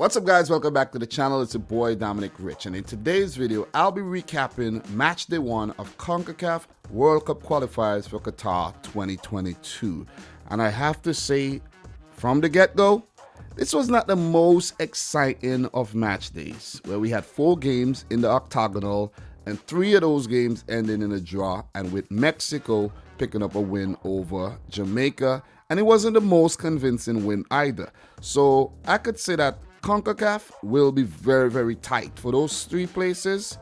What's up, guys? Welcome back to the channel. It's your boy Dominic Rich, and in today's video I'll be recapping match day 1 of Concacaf World Cup qualifiers for Qatar 2022. And I have to say, from the get-go, this was not the most exciting of match days, where we had 4 games in the octagonal and 3 of those games ending in a draw, and with Mexico picking up a win over Jamaica, and it wasn't the most convincing win either. So I could say that Concacaf will be very, very tight for those 3 places.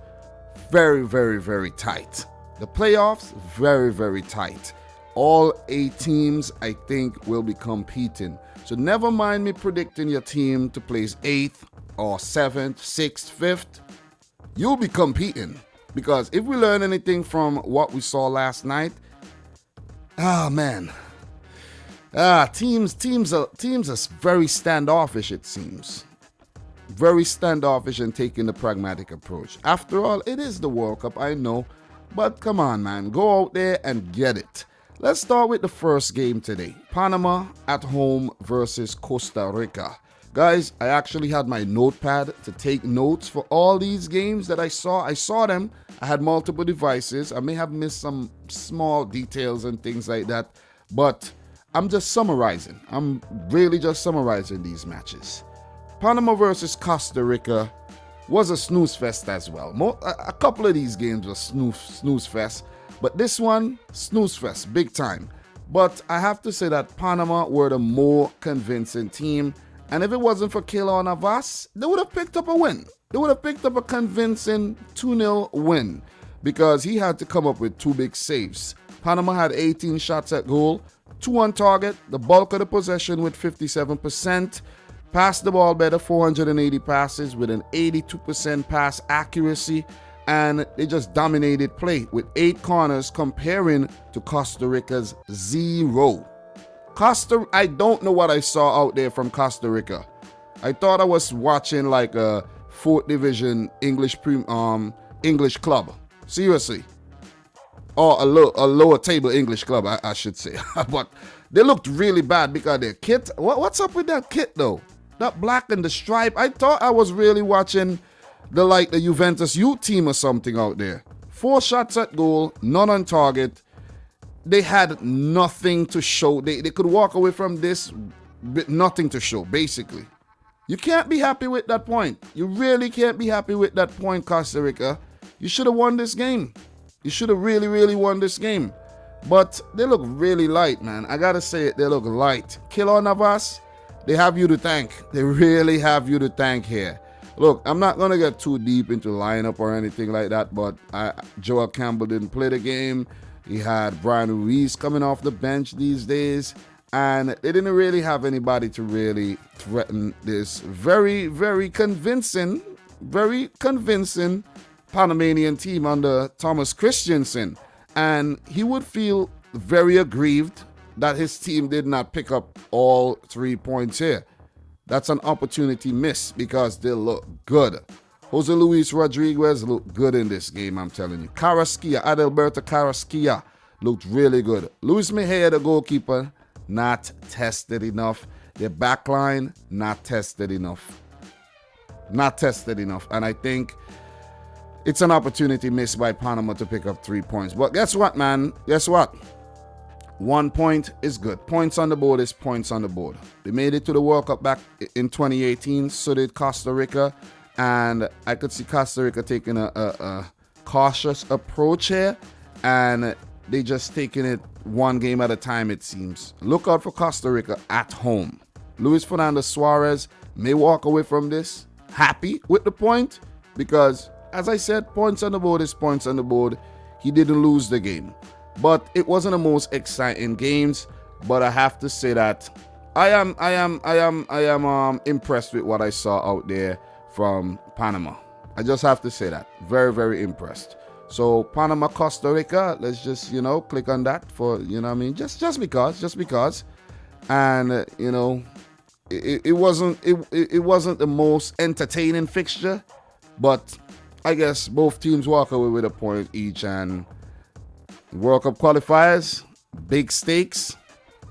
Very, very, very tight. The playoffs, very, very tight. All 8 teams, I think, will be competing. So never mind me predicting your team to place 8th or 7th, 6th, 5th. You'll be competing. Because if we learn anything from what we saw last night, teams are very standoffish, it seems. Very standoffish and taking the pragmatic approach. After all, it is the World Cup, I know. But come on, man. Go out there and get it. Let's start with the first game today. Panama at home versus Costa Rica. Guys, I actually had my notepad to take notes for all these games that I saw. I saw them. I had multiple devices. I may have missed some small details and things like that. But I'm just summarizing. I'm really just summarizing these matches. Panama versus Costa Rica was a snooze fest as well. A couple of these games were snooze fest, but this one, snooze fest, big time. But I have to say that Panama were the more convincing team, and if it wasn't for Keylor Navas, they would have picked up a win. They would have picked up a convincing 2-0 win, because he had to come up with 2 big saves. Panama had 18 shots at goal, 2 on target, the bulk of the possession with 57%. Passed the ball better, 480 passes with an 82% pass accuracy, and they just dominated play with 8 corners comparing to Costa Rica's 0. I don't know what I saw out there from Costa Rica. I thought I was watching like a 4th division English club. Seriously. Or a lower table English club, I should say. But they looked really bad because their kit, what's up with that kit though? That black and the stripe. I thought I was really watching the Juventus youth team or something out there. 4 shots at goal, none on target. They had nothing to show. They could walk away from this with nothing to show, basically. You can't be happy with that point. You really can't be happy with that point, Costa Rica. You should have won this game. You should have really, really won this game. But they look really light, man. I gotta say it, they look light. Keylor Navas, they have you to thank. They really have you to thank here. Look, I'm not going to get too deep into lineup or anything like that, but Joel Campbell didn't play the game. He had Brian Ruiz coming off the bench these days, and they didn't really have anybody to really threaten this very, very convincing Panamanian team under Thomas Christensen. And he would feel very aggrieved that his team did not pick up all 3 points here. That's an opportunity missed because they look good. Jose Luis Rodriguez looked good in this game, I'm telling you. Adalberto Carrasquilla looked really good. Luis Mejia, the goalkeeper, not tested enough. Their backline, not tested enough. Not tested enough. And I think it's an opportunity missed by Panama to pick up 3 points. But guess what, man? Guess what? 1 point is good. Points on the board is points on the board. They made it to the World Cup back in 2018. So did Costa Rica. And I could see Costa Rica taking a cautious approach here. And they just taking it 1 game at a time, it seems. Look out for Costa Rica at home. Luis Fernando Suarez may walk away from this happy with the point. Because, as I said, points on the board is points on the board. He didn't lose the game. But it wasn't the most exciting games. But I have to say that I am impressed with what I saw out there from Panama. I just have to say that. Very, very impressed. So Panama, Costa Rica, let's just, click on that for, just because. And, it wasn't the most entertaining fixture, but I guess both teams walk away with a point each, and World Cup qualifiers, big stakes,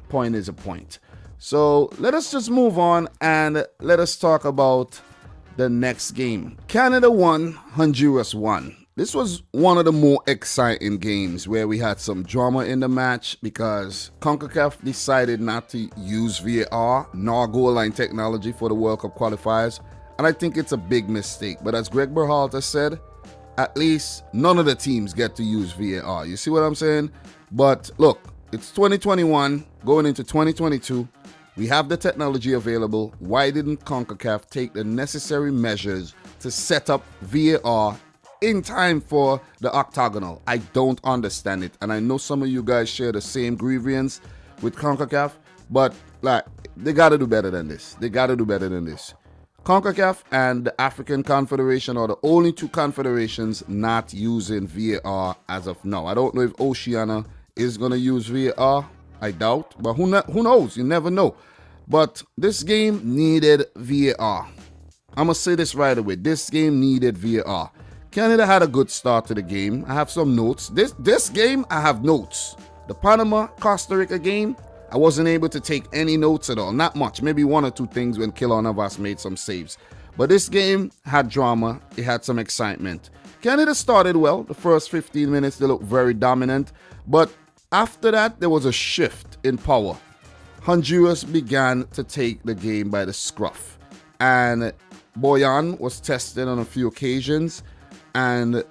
point is a point. So let us just move on and let us talk about the next game. Canada won, Honduras won. This was one of the more exciting games where we had some drama in the match because Concacaf decided not to use VAR nor goal line technology for the World Cup qualifiers. And I think it's a big mistake. But as Greg Berhalter said, at least none of the teams get to use VAR. You see what I'm saying? But look, it's 2021 going into 2022. We have the technology available. Why didn't CONCACAF take the necessary measures to set up VAR in time for the octagonal? I don't understand it. And I know some of you guys share the same grievance with CONCACAF, but like they got to do better than this. They got to do better than this. CONCACAF and the African Confederation are the only two confederations not using VAR as of now. I don't know if Oceania is going to use VAR. I doubt, but who knows? You never know. But this game needed VAR. I'm going to say this right away. This game needed VAR. Canada had a good start to the game. I have some notes. This game, I have notes. The Panama, Costa Rica game, I wasn't able to take any notes at all. Not much. Maybe one or two things when Keylor Navas made some saves. But this game had drama. It had some excitement. Canada started well. The first 15 minutes, they looked very dominant. But after that, there was a shift in power. Honduras began to take the game by the scruff. And Boyan was tested on a few occasions. And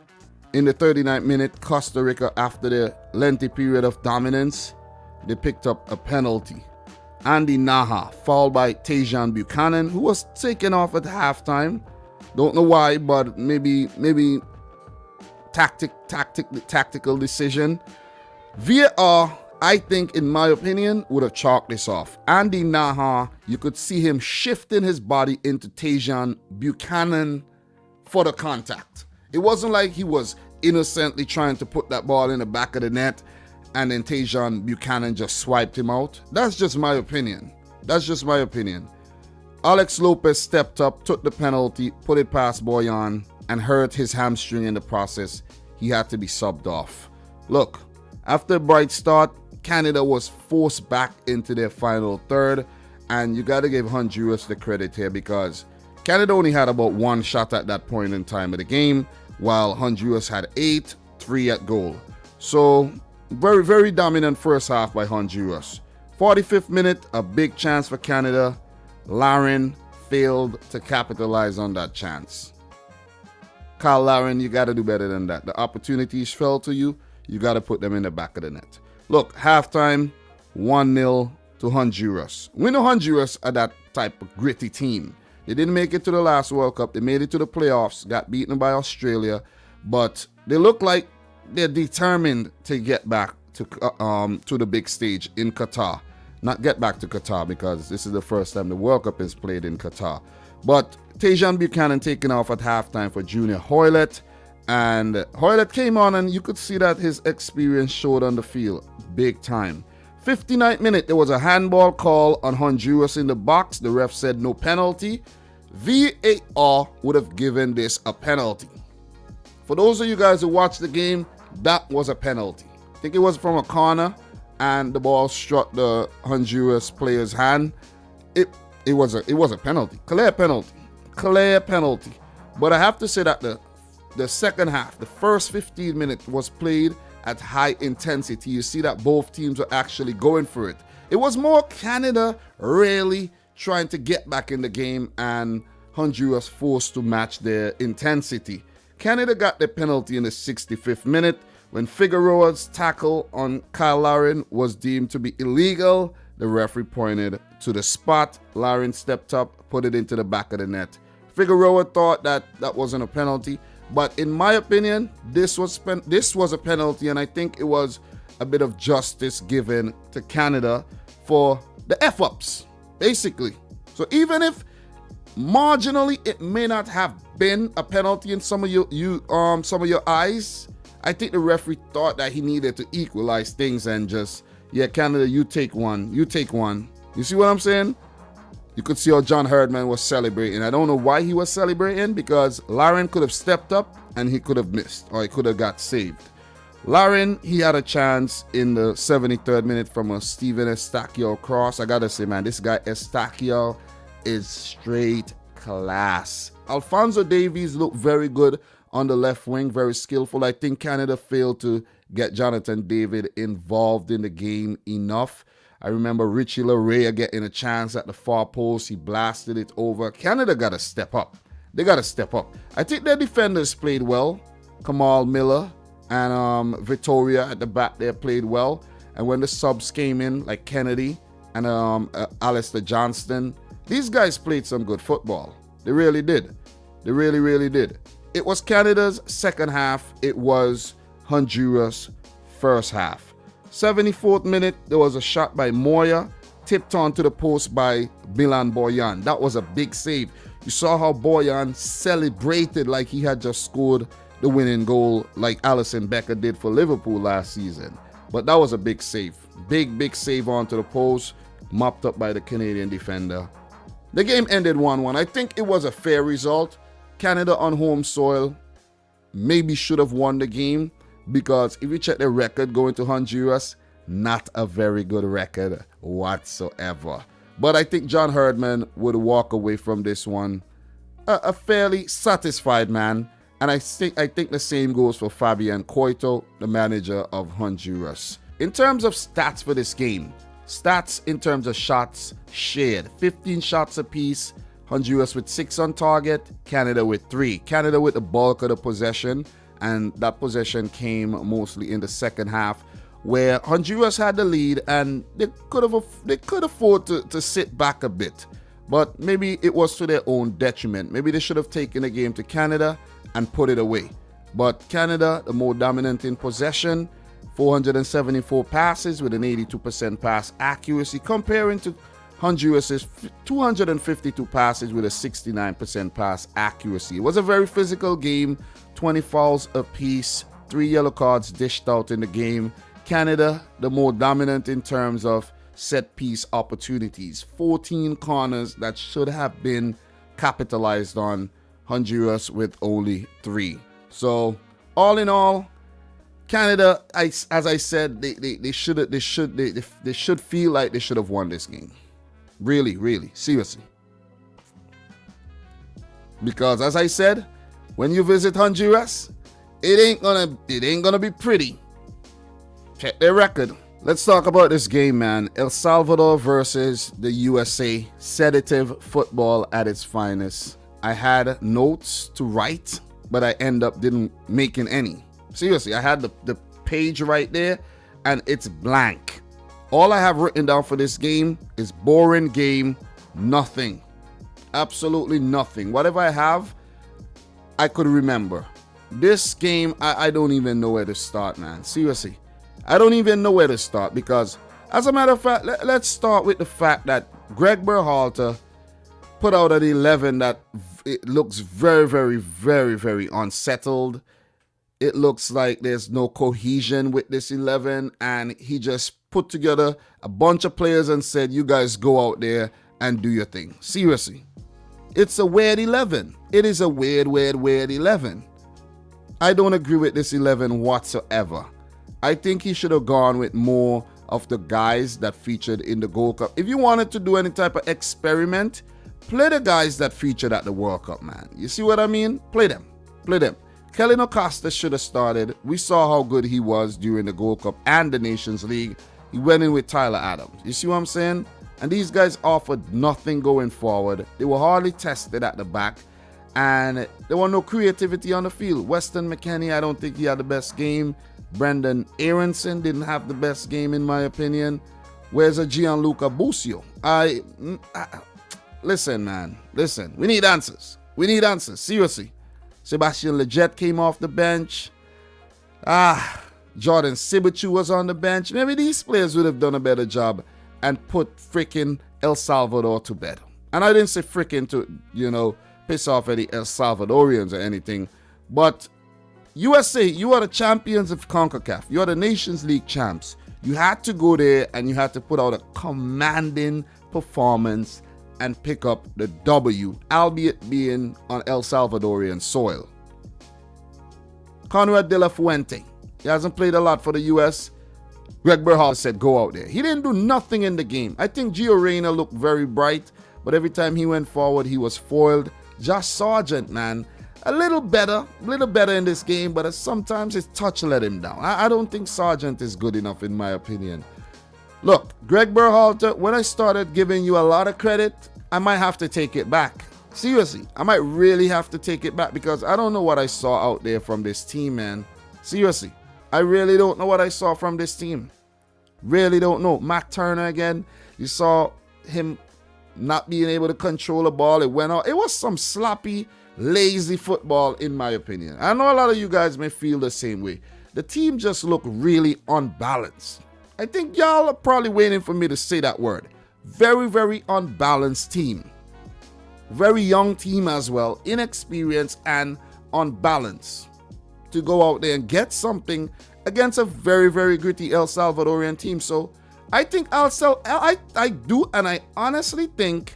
in the 39th minute, Costa Rica, after the lengthy period of dominance, they picked up a penalty. Andy Naha, fouled by Tajon Buchanan, who was taken off at halftime. Don't know why, but maybe tactical decision. VAR, I think, in my opinion, would have chalked this off. Andy Naha, you could see him shifting his body into Tajon Buchanan for the contact. It wasn't like he was innocently trying to put that ball in the back of the net and then Tajon Buchanan just swiped him out. That's just my opinion. Alex Lopez stepped up, took the penalty, put it past Boyan, and hurt his hamstring in the process. He had to be subbed off. Look, after a bright start, Canada was forced back into their final third, and you got to give Honduras the credit here because Canada only had about one shot at that point in time of the game, while Honduras had 8, 3 at goal. So very, very dominant first half by Honduras. 45th minute, a big chance for Canada. Larin failed to capitalize on that chance. Kyle Larin, you got to do better than that. The opportunities fell to you. You got to put them in the back of the net. Look, halftime, 1-0 to Honduras. We know Honduras are that type of gritty team. They didn't make it to the last World Cup. They made it to the playoffs, got beaten by Australia. But they look like they're determined to get back to the big stage in Qatar. Not get back to Qatar because this is the first time the World Cup is played in Qatar. But Tajon Buchanan taken off at halftime for Junior Hoylett. And Hoylett came on and you could see that his experience showed on the field big time. 59th minute, there was a handball call on Honduras in the box. The ref said no penalty. VAR would have given this a penalty. For those of you guys who watched the game, that was a penalty. I think it was from a corner and the ball struck the Honduras player's hand. It was a penalty. Clear penalty. But I have to say that the second half, the first 15 minutes was played at high intensity. You see that both teams were actually going for it. It was more Canada really trying to get back in the game and Honduras forced to match their intensity. Canada got the penalty in the 65th minute when Figueroa's tackle on Kyle Larin was deemed to be illegal. The referee pointed to the spot. Larin stepped up, put it into the back of the net. Figueroa thought that wasn't a penalty, but in my opinion, this was a penalty, and I think it was a bit of justice given to Canada for the F-ups, basically. So even if marginally it may not have been a penalty in some of your eyes, I think the referee thought that he needed to equalize things and just, yeah, Canada, you take one. You see what I'm saying? You could see how John Herdman was celebrating. I don't know why he was celebrating because Larin could have stepped up and he could have missed or he could have got saved. Larin, he had a chance in the 73rd minute from a Steven Estacio cross. I gotta say, man, this guy Estacio is straight class. Alphonso Davies looked very good on the left wing, very skillful. I think Canada failed to get Jonathan David involved in the game enough. I remember Richie Larea getting a chance at the far post. He blasted it over. Canada got to step up. They got to step up. I think their defenders played well. Kamal Miller and Victoria at the back there played well. And when the subs came in, like Kennedy and Alistair Johnston, these guys played some good football. They really did. They really, really did. It was Canada's second half. It was Honduras' first half. 74th minute, there was a shot by Moya, tipped onto the post by Milan Borjan. That was a big save. You saw how Borjan celebrated like he had just scored the winning goal like Alisson Becker did for Liverpool last season. But that was a big save. Big save onto the post, mopped up by the Canadian defender. The game ended 1-1. I think it was a fair result. Canada on home soil maybe should have won the game, because if you check the record going to Honduras, not a very good record whatsoever. But I think John Herdman would walk away from this one a fairly satisfied man. And I think the same goes for Fabian Coito, the manager of Honduras. In terms of stats for this game, stats in terms of shots shared, 15 shots apiece. Honduras with 6 on target, Canada with 3. Canada with the bulk of the possession, and that possession came mostly in the second half, where Honduras had the lead and they could afford to sit back a bit. But maybe it was to their own detriment. Maybe they should have taken the game to Canada and put it away. But Canada, the more dominant in possession, 474 passes with an 82% pass accuracy, comparing to Honduras' 252 passes with a 69% pass accuracy. It was a very physical game, 20 fouls apiece, 3 yellow cards dished out in the game. Canada, the more dominant in terms of set-piece opportunities, 14 corners that should have been capitalized on. Honduras with only 3. So, all in all, Canada, as I said, they should feel like they should have won this game. Really, seriously. Because as I said, when you visit Honduras, it ain't gonna be pretty. Check their record. Let's talk about this game, man. El Salvador versus the USA. Sedative football at its finest. I had notes to write, but I end up didn't making any. Seriously, I had the page right there, and it's blank. All I have written down for this game is boring game, nothing. Absolutely nothing. Whatever I have, I could remember. This game, I don't even know where to start, man. Seriously. I don't even know where to start, because, as a matter of fact, let's start with the fact that Greg Berhalter put out an 11 that it looks very unsettled. It looks like there's no cohesion with this 11, and he just put together a bunch of players and said, you guys go out there and do your thing. Seriously. It's a weird 11. It is a weird 11. I don't agree with this 11 whatsoever. I think he should have gone with more of the guys that featured in the Gold Cup. If you wanted to do any type of experiment, play the guys that featured at the World Cup, man. You see what I mean? Play them. Kellyn Costa should have started. We saw how good he was during the Gold Cup and the Nations League. He went in with Tyler Adams. You see what I'm saying? And these guys offered nothing going forward. They were hardly tested at the back, and there was no creativity on the field. Weston McKennie, I don't think he had the best game. Brendan Aronson didn't have the best game, in my opinion. Where's a Gianluca Busio? Listen, man. Listen. We need answers. Seriously. Sebastian Lletget came off the bench. Jordan Sibichu was on the bench. Maybe these players would have done a better job and put freaking El Salvador to bed. And I didn't say freaking to, piss off any El Salvadorians or anything. But USA, you are the champions of Concacaf. You are the Nations League champs. You had to go there and you had to put out a commanding performance and pick up the W, albeit being on El Salvadorian soil. Conrad de la Fuente, He hasn't played a lot for the U.S. Greg Berhalter said, go out there. He didn't do nothing in the game. I think Gio Reyna looked very bright, but every time he went forward, he was foiled. Josh Sargent, man, a little better in this game, but sometimes his touch let him down. I don't think Sargent is good enough, in my opinion. Look, Greg Berhalter, when I started giving you a lot of credit, I might have to take it back. Seriously, I might really have to take it back because I don't know what I saw out there from this team, man. Seriously, I really don't know what I saw from this team. Really don't know. Matt Turner again, you saw him not being able to control the ball. It went out. It was some sloppy, lazy football, in my opinion. I know a lot of you guys may feel the same way. The team just looked really unbalanced. I think y'all are probably waiting for me to say that word. Very, very unbalanced team. Very young team as well. Inexperienced and unbalanced. To go out there and get something against a very, very gritty El Salvadorian team. So I think I do, and I honestly think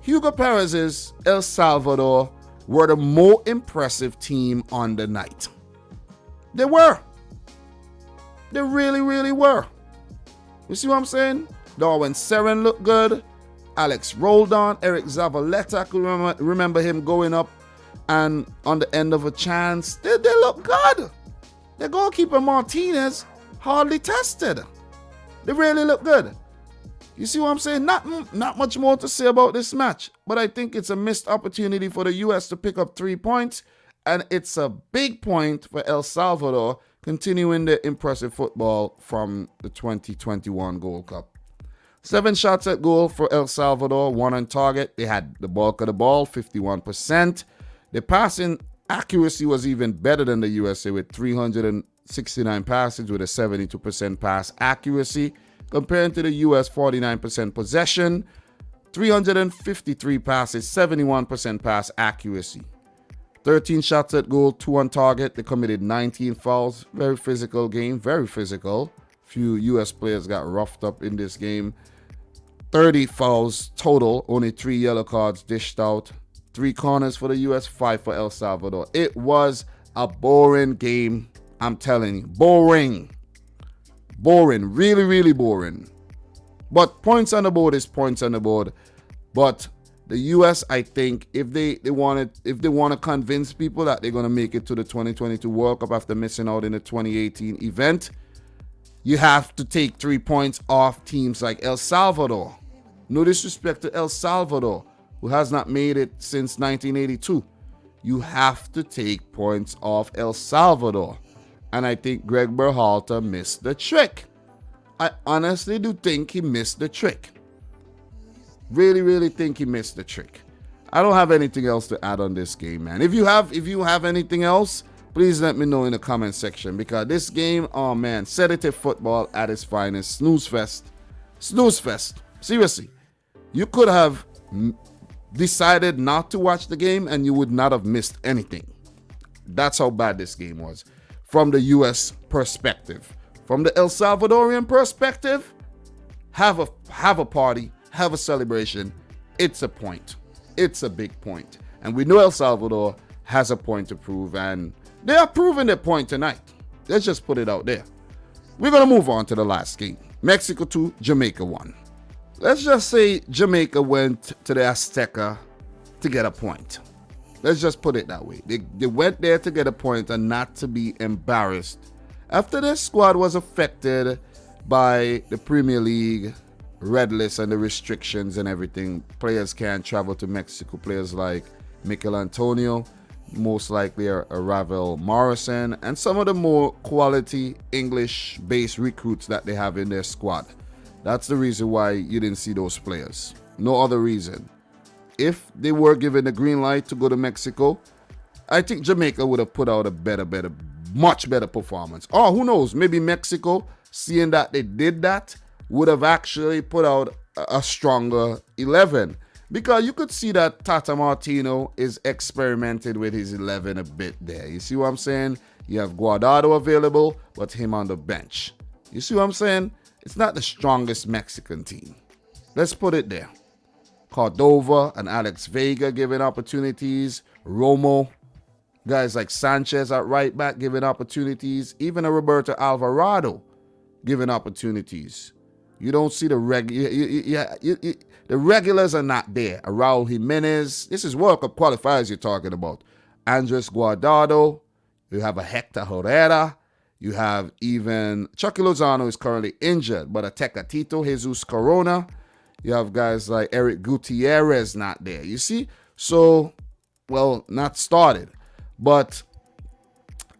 Hugo Perez's El Salvador were the more impressive team on the night. They were. They really, really were. You see what I'm saying? Darwin Seren looked good. Alex Roldan, Eric Zavaleta, I could remember him going up and on the end of a chance. They look good. The goalkeeper Martinez hardly tested. They really look good. You see what I'm saying? Not much more to say about this match, but I think it's a missed opportunity for the U.S. to pick up 3 points, and it's a big point for El Salvador continuing the impressive football from the 2021 Gold Cup. 7 shots at goal for El Salvador, 1 on target. They had the bulk of the ball, 51%. The passing accuracy was even better than the USA with 369 passes with a 72% pass accuracy, compared to the US 49% possession, 353 passes, 71% pass accuracy. 13 shots at goal, 2 on target. They committed 19 fouls. Very physical game, very physical. Few US players got roughed up in this game. 30 fouls total, only 3 yellow cards dished out. 3 corners for the US, 5 for El Salvador. It was a boring game, I'm telling you. Boring. Boring, really, really boring. But points on the board is points on the board. But the US, I think, if they want to convince people that they're going to make it to the 2022 World Cup after missing out in the 2018 event, you have to take 3 points off teams like El Salvador. No disrespect to El Salvador, who has not made it since 1982. You have to take points off El Salvador. And I think Greg Berhalter missed the trick. I honestly do think he missed the trick. Really, really think he missed the trick. I don't have anything else to add on this game, man. If you have anything else, please let me know in the comment section, because this game, oh man, sedative football at its finest. Snooze fest. Snooze fest. Seriously. You could have decided not to watch the game and you would not have missed anything. That's how bad this game was from the US perspective. From the El Salvadorian perspective, have a party, have a celebration. It's a point. It's a big point. And we know El Salvador has a point to prove, and they are proving their point tonight. Let's just put it out there. We're going to move on to the last game. Mexico 2, Jamaica 1. Let's just say Jamaica went to the Azteca to get a point. Let's just put it that way. They went there to get a point and not to be embarrassed after their squad was affected by the Premier League red list and the restrictions and everything. Players can't travel to Mexico. Players like Mikel Antonio, most likely a Ravel Morrison, and some of the more quality English-based recruits that they have in their squad. That's the reason why you didn't see those players. No other reason. If they were given the green light to go to Mexico, I think Jamaica would have put out a much better performance. Or who knows, maybe Mexico, seeing that they did that, would have actually put out a stronger 11. Because you could see that Tata Martino is experimented with his 11 a bit there. You see what I'm saying? You have Guardado available, but him on the bench. You see what I'm saying? It's not the strongest Mexican team. Let's put it there. Cordova and Alex Vega given opportunities. Romo, Guys like Sanchez at right back giving opportunities. Even a Roberto Alvarado giving opportunities. You don't see the the regulars are not there. A Raul Jimenez. This is World Cup qualifiers you're talking about. Andres Guardado. You have a Hector Herrera. You have even Chucky Lozano is currently injured, but a Tecatito, Jesus Corona. You have guys like Eric Gutierrez not there. You see? So, well, not started. But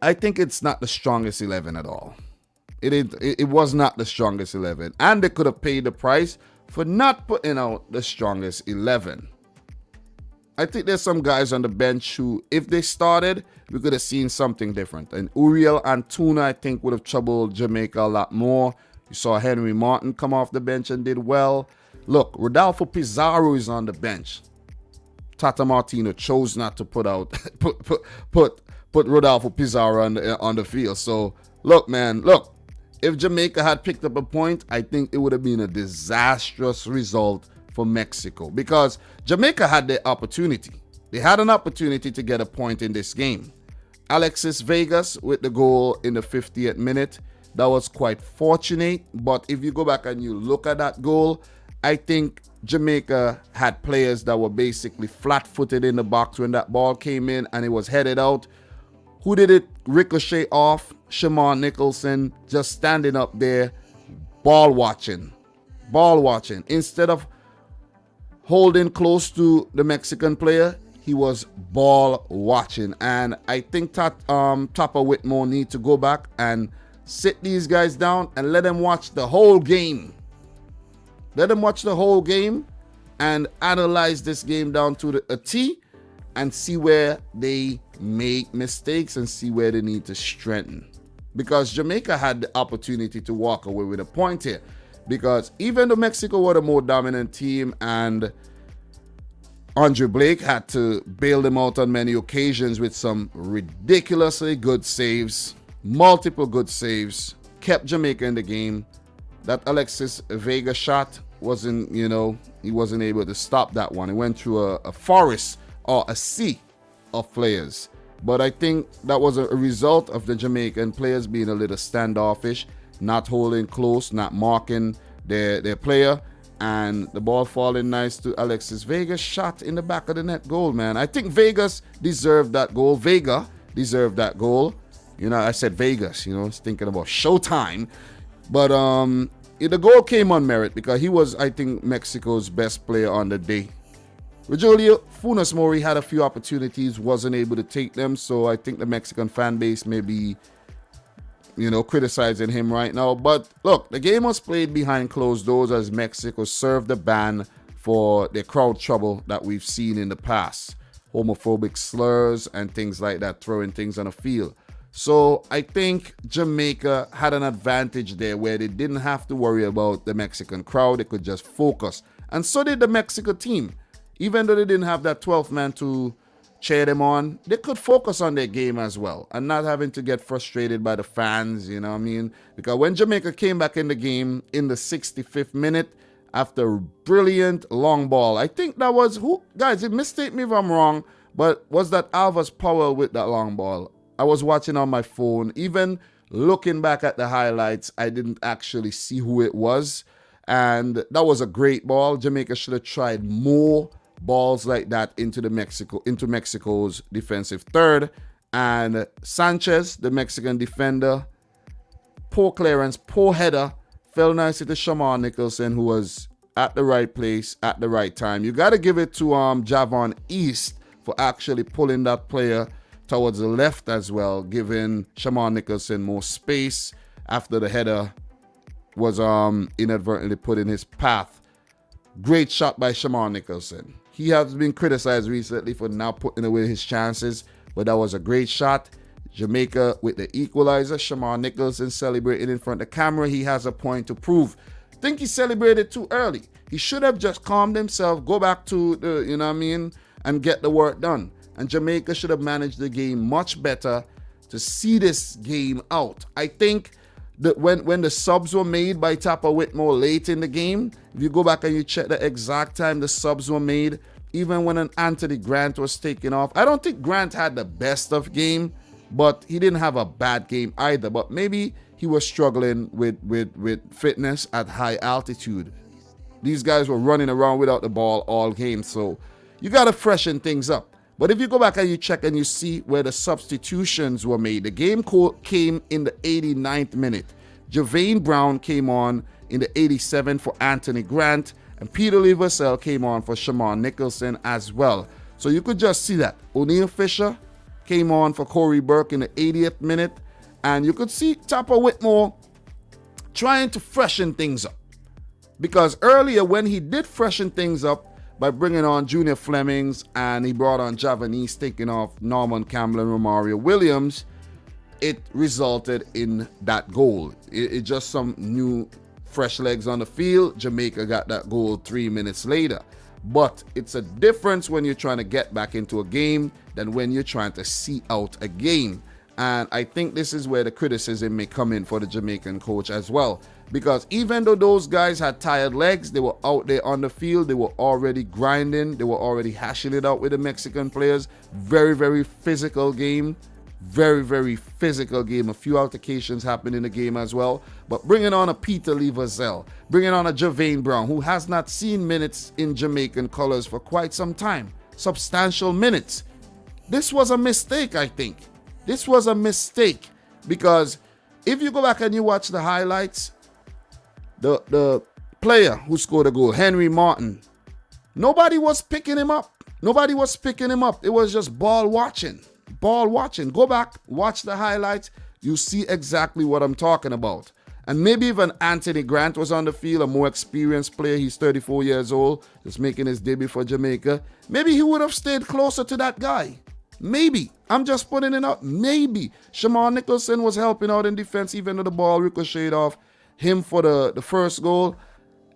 I think it's not the strongest 11 at all. It was not the strongest 11. And they could have paid the price for not putting out the strongest 11. I think there's some guys on the bench who, if they started, we could have seen something different. And Uriel Antuna, I think, would have troubled Jamaica a lot more. You saw Henry Martin come off the bench and did well. Look, Rodolfo Pizarro is on the bench. Tata Martino chose not to put Rodolfo Pizarro on the field. So, look, man, look. If Jamaica had picked up a point, I think it would have been a disastrous result for Mexico because Jamaica had the opportunity. They had an opportunity to get a point in this game. Alexis Vegas with the goal in the 50th minute. That was quite fortunate. But if you go back and you look at that goal, I think Jamaica had players that were basically flat-footed in the box when that ball came in and it was headed out. Who did it ricochet off? Shamar Nicholson just standing up there, ball watching. Instead of holding close to the Mexican player, he was ball watching. And I think Tapa Whitmore need to go back and sit these guys down and let them watch the whole game. Let them watch the whole game and analyze this game down to a T and see where they make mistakes and see where they need to strengthen. Because Jamaica had the opportunity to walk away with a point here. Because even though Mexico were the more dominant team and Andre Blake had to bail them out on many occasions with some ridiculously good saves, multiple good saves, kept Jamaica in the game. That Alexis Vega shot wasn't, he wasn't able to stop that one. It went through a forest or a sea of players. But I think that was a result of the Jamaican players being a little standoffish, not holding close, not marking their player, and the ball falling nice to Alexis Vegas shot in the back of the net goal, man. I think Vegas deserved that goal. Vega deserved that goal. I said Vegas, I was thinking about Showtime. But the goal came on merit because he was, I think, Mexico's best player on the day. Rogelio Funes Mori had a few opportunities, wasn't able to take them, so I think the Mexican fan base may be, criticizing him right now. But look, the game was played behind closed doors as Mexico served the ban for the crowd trouble that we've seen in the past. Homophobic slurs and things like that, throwing things on the field. So I think Jamaica had an advantage there where they didn't have to worry about the Mexican crowd. They could just focus. And so did the Mexico team. Even though they didn't have that 12th man to cheer them on, they could focus on their game as well and not having to get frustrated by the fans, Because when Jamaica came back in the game in the 65th minute after a brilliant long ball, I think that was, guys, mistake me if I'm wrong, but was that Alvis Powell with that long ball? I was watching on my phone. Even looking back at the highlights, I didn't actually see who it was. And that was a great ball. Jamaica should have tried more balls like that into Mexico's defensive third. And Sanchez, the Mexican defender, poor clearance, poor header, fell nicely to Shamar Nicholson, who was at the right place at the right time. You got to give it to Javon East for actually pulling that player towards the left as well, giving Shamar Nicholson more space after the header was inadvertently put in his path. Great shot by Shamar Nicholson. He has been criticized recently for now putting away his chances, but that was a great shot. Jamaica with the equalizer. Shamar Nicholson celebrating in front of the camera. He has a point to prove. I think he celebrated too early. He should have just calmed himself, go back to the, and get the work done. And Jamaica should have managed the game much better to see this game out. I think that when the subs were made by Tapa Whitmore late in the game, if you go back and you check the exact time the subs were made, even when an Anthony Grant was taken off. I don't think Grant had the best of game, but he didn't have a bad game either. But maybe he was struggling with fitness at high altitude. These guys were running around without the ball all game, so you got to freshen things up. But if you go back and you check and you see where the substitutions were made, the game came in the 89th minute. Javane Brown came on in the 87th for Anthony Grant, and Peter Lee Vassell came on for Shaman Nicholson as well. So you could just see that. O'Neal Fisher came on for Corey Burke in the 80th minute, and you could see Topper Whitmore trying to freshen things up. Because earlier when he did freshen things up by bringing on Junior Flemings and he brought on Javanese, taking off Norman Campbell and Romario Williams, it resulted in that goal. It just some new fresh legs on the field. Jamaica got that goal 3 minutes later. But it's a difference when you're trying to get back into a game than when you're trying to see out a game. And I think this is where the criticism may come in for the Jamaican coach as well. Because even though those guys had tired legs, they were out there on the field, they were already grinding, they were already hashing it out with the Mexican players. Very, very physical game. Very, very physical game. A few altercations happened in the game as well. But bringing on a Peter Lee Vassell, bringing on a Javane Brown, who has not seen minutes in Jamaican colors for quite some time. Substantial minutes. This was a mistake, I think. This was a mistake. Because if you go back and you watch the highlights, the player who scored a goal, Henry Martin, nobody was picking him up. Nobody was picking him up. It was just ball watching. Ball watching. Go back, watch the highlights. You see exactly what I'm talking about. And maybe even Anthony Grant was on the field, a more experienced player. He's 34 years old, just making his debut for Jamaica. Maybe he would have stayed closer to that guy. Maybe. I'm just putting it out. Maybe. Shaman Nicholson was helping out in defense, even though the ball ricocheted off him for the first goal.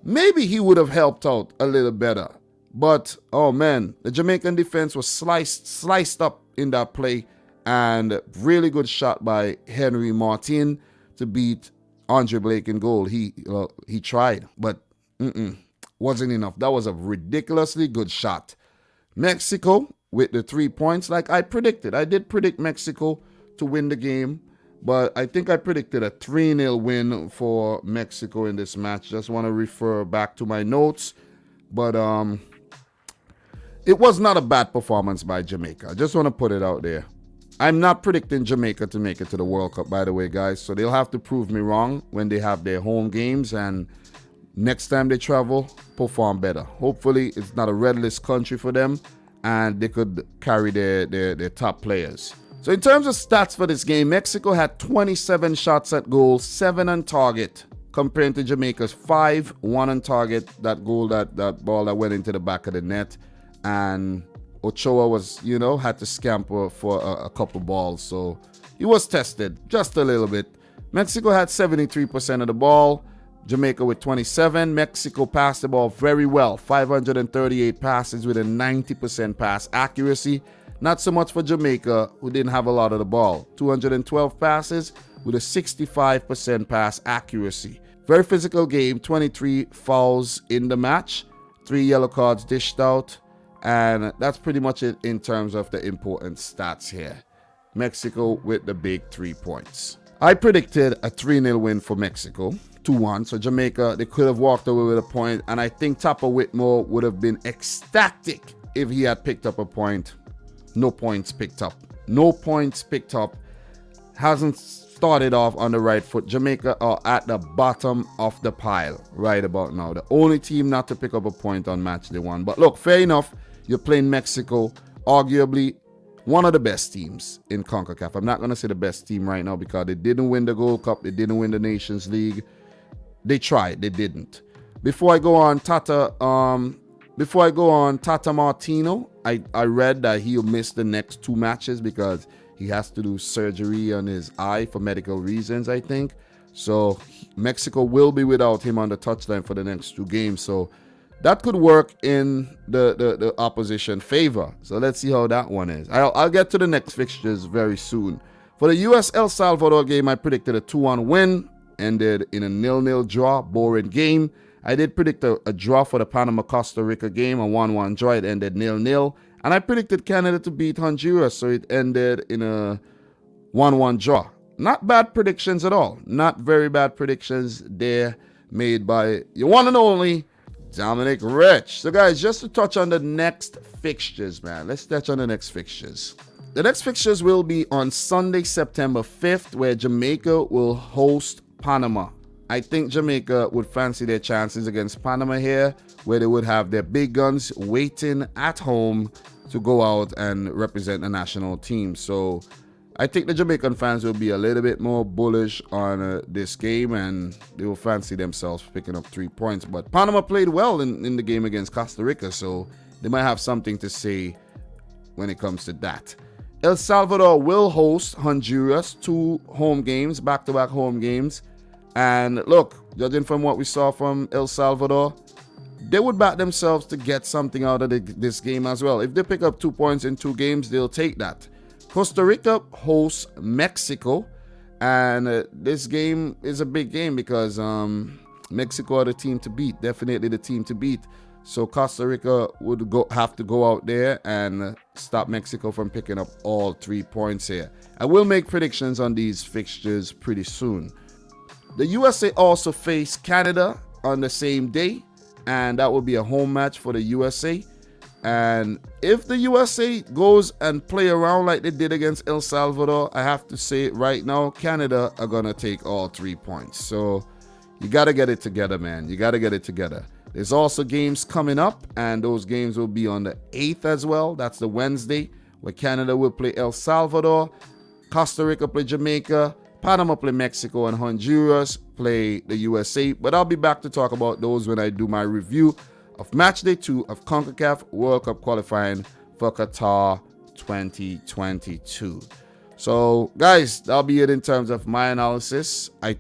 Maybe he would have helped out a little better. But, oh man, the Jamaican defense was sliced up in that play, and really good shot by Henry Martin to beat Andre Blake in goal. He tried, but wasn't enough. That was a ridiculously good shot. Mexico with the 3 points, like I predicted. I did predict Mexico to win the game, but I think I predicted a 3-0 win for Mexico in this match. Just want to refer back to my notes, but it was not a bad performance by Jamaica. I just want to put it out there. I'm not predicting Jamaica to make it to the World Cup, by the way, guys. So they'll have to prove me wrong when they have their home games. And next time they travel, perform better. Hopefully, it's not a red list country for them, and they could carry their top players. So in terms of stats for this game, Mexico had 27 shots at goal, 7 on target, compared to Jamaica's 5, 1 on target. That goal, that ball that went into the back of the net. And Ochoa was, had to scamper for a couple balls. So he was tested just a little bit. Mexico had 73% of the ball. Jamaica with 27. Mexico passed the ball very well. 538 passes with a 90% pass accuracy. Not so much for Jamaica, who didn't have a lot of the ball. 212 passes with a 65% pass accuracy. Very physical game. 23 fouls in the match. 3 yellow cards dished out. And that's pretty much it in terms of the important stats here. Mexico with the big 3 points. I predicted a 3-0 win for Mexico, 2-1. So Jamaica, they could have walked away with a point. And I think Topper Whitmore would have been ecstatic if he had picked up a point. No points picked up. No points picked up. Hasn't started off on the right foot. Jamaica are at the bottom of the pile right about now. The only team not to pick up a point on match day 1. But look, fair enough. You're playing Mexico, arguably one of the best teams in Concacaf. I'm not going to say the best team right now because they didn't win the Gold Cup. They didn't win the Nations League. They tried. They didn't. Before I go on, Tata Martino, I read that he'll miss the next 2 matches because he has to do surgery on his eye for medical reasons, I think. So Mexico will be without him on the touchline for the next 2 games. So that could work in the opposition favor. So let's see how that one is. I'll get to the next fixtures very soon. For the U.S.-El Salvador game, I predicted a 2-1 win. Ended in a 0-0 draw, boring game. I did predict a draw for the Panama-Costa Rica game, a 1-1 draw. It ended 0-0. And I predicted Canada to beat Honduras, so it ended in a 1-1 draw. Not bad predictions at all. Not very bad predictions there made by your one and only Dominic Rich. So guys, just to touch on the next fixtures, man. Let's touch on the next fixtures. The next fixtures will be on Sunday, September 5th, where Jamaica will host Panama. I think Jamaica would fancy their chances against Panama here, where they would have their big guns waiting at home to go out and represent the national team. So I think the Jamaican fans will be a little bit more bullish on this game, and they will fancy themselves picking up 3 points. But Panama played well in the game against Costa Rica, so they might have something to say when it comes to that. El Salvador will host Honduras, 2 home games, back-to-back home games. And look, judging from what we saw from El Salvador, they would back themselves to get something out of this game as well. If they pick up 2 points in 2 games, they'll take that. Costa Rica hosts Mexico, and this game is a big game because Mexico are the team to beat, definitely the team to beat. So Costa Rica would have to go out there and stop Mexico from picking up all 3 points here. I will make predictions on these fixtures pretty soon. The USA also face Canada on the same day, and that will be a home match for the USA. And if the USA goes and play around like they did against El Salvador, I have to say right now, Canada are going to take all 3 points. So you got to get it together, man. You got to get it together. There's also games coming up, and those games will be on the 8th as well. That's the Wednesday, where Canada will play El Salvador, Costa Rica play Jamaica, Panama play Mexico, and Honduras play the USA. But I'll be back to talk about those when I do my review of Match Day 2 of Concacaf World Cup qualifying for Qatar 2022. So, guys, that'll be it in terms of my analysis. I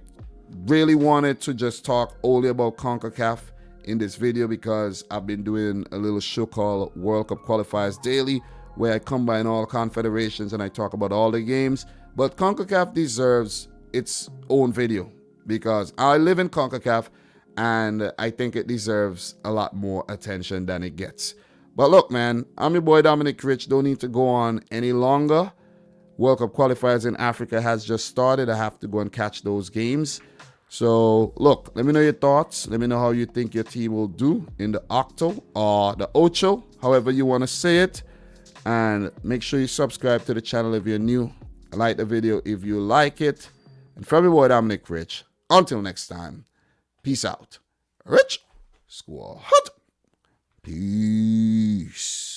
really wanted to just talk only about Concacaf in this video because I've been doing a little show called World Cup Qualifiers Daily, where I combine all confederations and I talk about all the games. But CONCACAF deserves its own video because I live in CONCACAF and I think it deserves a lot more attention than it gets. But look, man, I'm your boy Dominic Rich. Don't need to go on any longer. World Cup qualifiers in Africa has just started. I have to go and catch those games. So, look, let me know your thoughts. Let me know how you think your team will do in the Octo or the Ocho, however you want to say it. And make sure you subscribe to the channel if you're new. Like the video if you like it. And from your boy Dominic Rich, until next time, peace out. Rich Squad. Peace.